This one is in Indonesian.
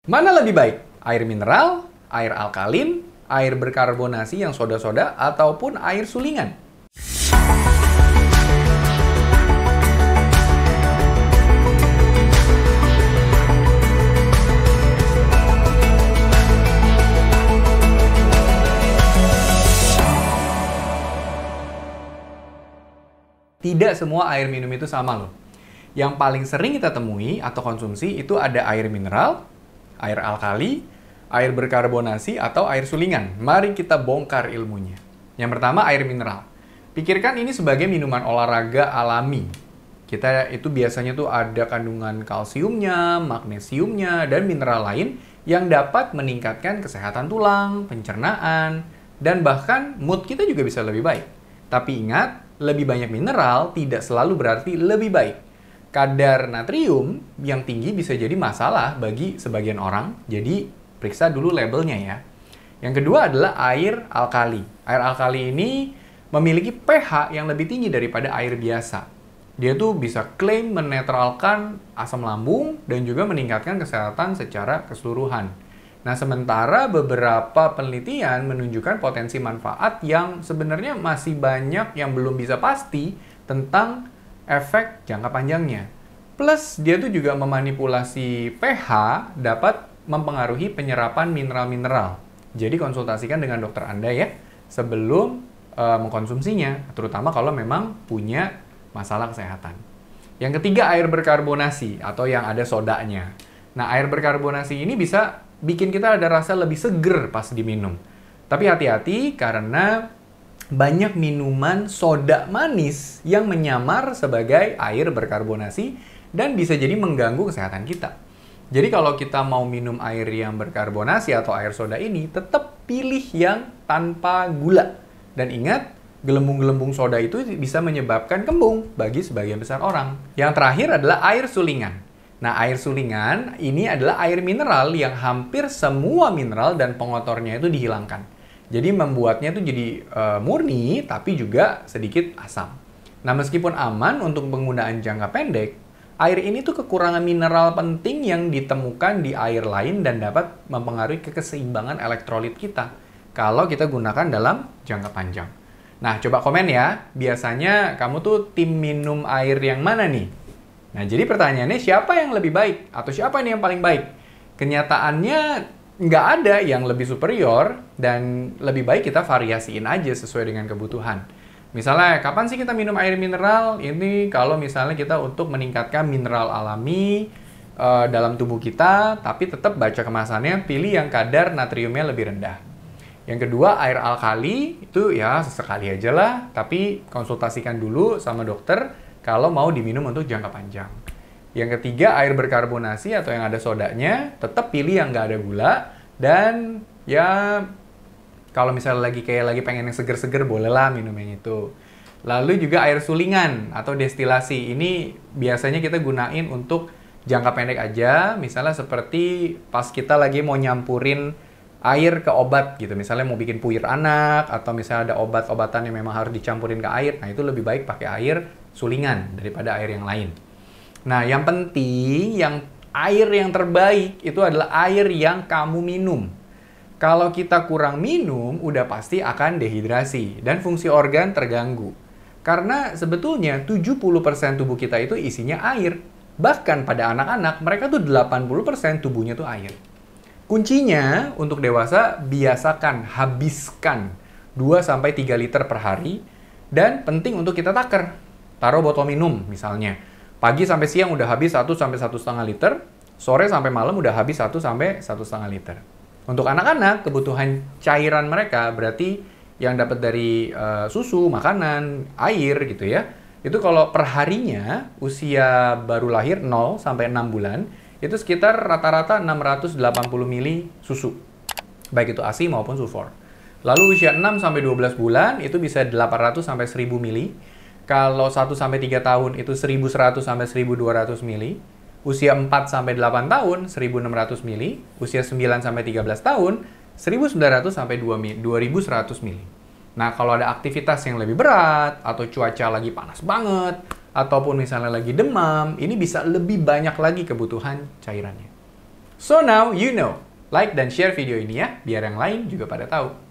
Mana lebih baik? Air mineral, air alkalin, air berkarbonasi yang soda-soda, ataupun air sulingan? Tidak semua air minum itu sama loh. Yang paling sering kita temui atau konsumsi itu ada air mineral, air alkali, air berkarbonasi, atau air sulingan. Mari kita bongkar ilmunya. Yang pertama, air mineral. Pikirkan ini sebagai minuman olahraga alami. Kita itu biasanya tuh ada kandungan kalsiumnya, magnesiumnya, dan mineral lain yang dapat meningkatkan kesehatan tulang, pencernaan, dan bahkan mood kita juga bisa lebih baik. Tapi ingat, lebih banyak mineral tidak selalu berarti lebih baik. Kadar natrium yang tinggi bisa jadi masalah bagi sebagian orang, jadi periksa dulu labelnya ya. Yang kedua adalah air alkali. Air alkali ini memiliki pH yang lebih tinggi daripada air biasa. Dia tuh bisa klaim menetralkan asam lambung dan juga meningkatkan kesehatan secara keseluruhan. Nah, sementara beberapa penelitian menunjukkan potensi manfaat yang sebenarnya masih banyak yang belum bisa pasti tentang efek jangka panjangnya. Plus, dia tuh juga memanipulasi pH dapat mempengaruhi penyerapan mineral-mineral. Jadi, konsultasikan dengan dokter Anda ya sebelum mengkonsumsinya, terutama kalau memang punya masalah kesehatan. Yang ketiga, air berkarbonasi atau yang ada sodanya. Nah, air berkarbonasi ini bisa bikin kita ada rasa lebih seger pas diminum. Tapi hati-hati karena banyak minuman soda manis yang menyamar sebagai air berkarbonasi dan bisa jadi mengganggu kesehatan kita. Jadi kalau kita mau minum air yang berkarbonasi atau air soda ini, tetap pilih yang tanpa gula. Dan ingat, gelembung-gelembung soda itu bisa menyebabkan kembung bagi sebagian besar orang. Yang terakhir adalah air sulingan. Nah, air sulingan ini adalah air mineral yang hampir semua mineral dan pengotornya itu dihilangkan. Jadi membuatnya itu jadi murni, tapi juga sedikit asam. Nah, meskipun aman untuk penggunaan jangka pendek, air ini tuh kekurangan mineral penting yang ditemukan di air lain dan dapat mempengaruhi keseimbangan elektrolit kita kalau kita gunakan dalam jangka panjang. Nah, coba komen ya, biasanya kamu tuh tim minum air yang mana nih? Nah, jadi pertanyaannya siapa yang lebih baik? Atau siapa nih yang paling baik? Kenyataannya nggak ada yang lebih superior dan lebih baik kita variasiin aja sesuai dengan kebutuhan. Misalnya, kapan sih kita minum air mineral? Ini kalau misalnya kita untuk meningkatkan mineral alami dalam tubuh kita, tapi tetap baca kemasannya, pilih yang kadar natriumnya lebih rendah. Yang kedua, air alkali, itu ya sesekali aja lah, tapi konsultasikan dulu sama dokter kalau mau diminum untuk jangka panjang. Yang ketiga, air berkarbonasi atau yang ada sodanya, tetap pilih yang nggak ada gula. Dan ya, kalau misalnya lagi pengen yang seger-seger, bolehlah minum yang itu. Lalu juga air sulingan atau destilasi. Ini biasanya kita gunain untuk jangka pendek aja. Misalnya seperti pas kita lagi mau nyampurin air ke obat gitu. Misalnya mau bikin puyir anak, atau misalnya ada obat-obatan yang memang harus dicampurin ke air. Nah, itu lebih baik pakai air sulingan daripada air yang lain. Nah, yang penting, air yang terbaik itu adalah air yang kamu minum. Kalau kita kurang minum, udah pasti akan dehidrasi dan fungsi organ terganggu. Karena sebetulnya 70% tubuh kita itu isinya air. Bahkan pada anak-anak, mereka tuh 80% tubuhnya tuh air. Kuncinya untuk dewasa, biasakan habiskan 2-3 liter per hari. Dan penting untuk kita takar. Taruh botol minum misalnya. Pagi sampai siang udah habis 1-1,5 liter. Sore sampai malam udah habis 1-1,5 liter. Untuk anak-anak, kebutuhan cairan mereka berarti yang dapat dari susu, makanan, air gitu ya. Itu kalau perharinya usia baru lahir 0-6 bulan, itu sekitar rata-rata 680 mili susu. Baik itu ASI maupun sufor. Lalu usia 6-12 bulan itu bisa 800-1000 mili. Kalau 1-3 tahun itu 1100-1200 mili. Usia 4-8 tahun 1600 mili. Usia 9-13 tahun 1900-2100 mili. Nah, kalau ada aktivitas yang lebih berat atau cuaca lagi panas banget ataupun misalnya lagi demam, ini bisa lebih banyak lagi kebutuhan cairannya. So now you know. Like dan share video ini ya, biar yang lain juga pada tahu.